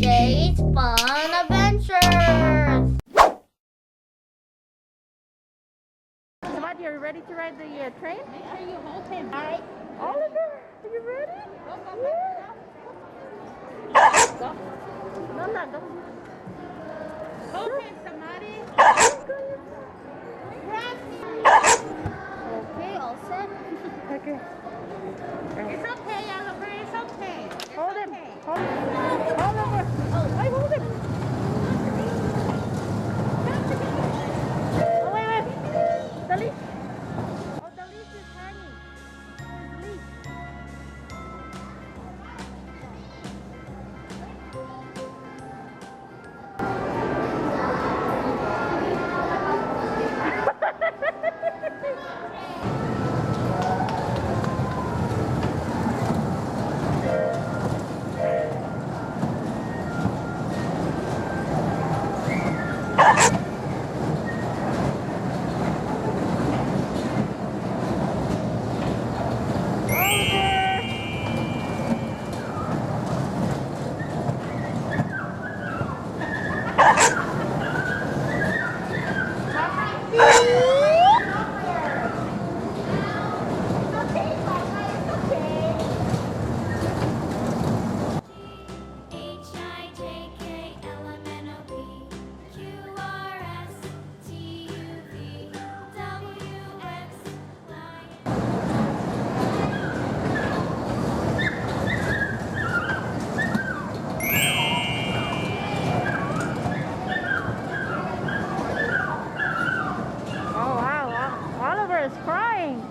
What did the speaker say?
Today's fun adventures! Samad, you ready to ride the train? Make sure you hold him. All right. Oliver, are you ready? Go, go, Go. No, no, don't. go. Hold him, somebody. Okay, all set. Okay. It's okay, Oliver. It's okay. Hold him. Hold him. Oliver. Oh, I hold him. Oh, wait, wait. The leash. Oh, the leash is hanging. There's leash. Oh, wow. Oliver is crying.